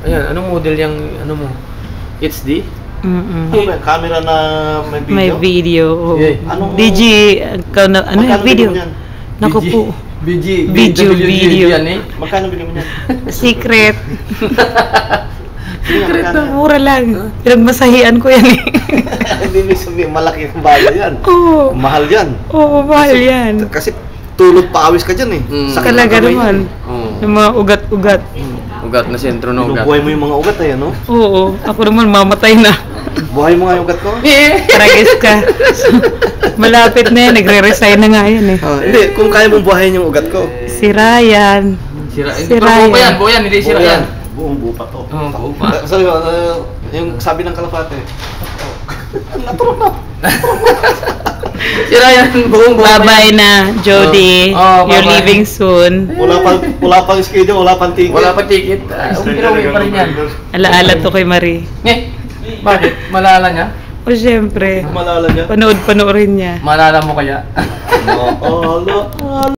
Ayan, anong model yung ano mo? HD? Camera na may video? May video. Oh. Yeah. Anong- DG, ano yung video? Naku po. Video. Yan eh. Magkano bili mo niyan? Secret. Secret Na mura lang. Pinagmasahian ko yan eh. Hindi mo sabihin, malaki ang bahay yan. Oo. Mahal yan. Oo, mahal yan. Kasi tulog paawis ka dyan eh. Sakit Talaga ng kamay naman. yan. Oo. Yung mga ugat-ugat. Ugat na sentro na ugat. Binubuhay mo yung mga ugat eh, no? Oo. Ako naman mamatay na. Buhay mo nga yung ugat ko. Tragis ka. Malapit na yan. Nagre-resign na nga yan eh. Hindi, kung kaya mong buhayin yung ugat ko. Si Ryan. Sira. Si Pero Ryan. buo yan, hindi sira yan. Buong buo pa to. Oo, buo pa. Sabi mo, yung sabi ng kalapate. Naturo na. Sira yan, buong buo. Bye-bye na, Jody. Oh, You're bye-bye. leaving soon. Wala pang schedule, wala pang ticket. Wala pa ticket. Umirawin pa rin yan. Alaala to kay Marie. Bakit? Malala niya? O syempre. Malala niya. Panoorin niya. Malala mo kaya? Malala.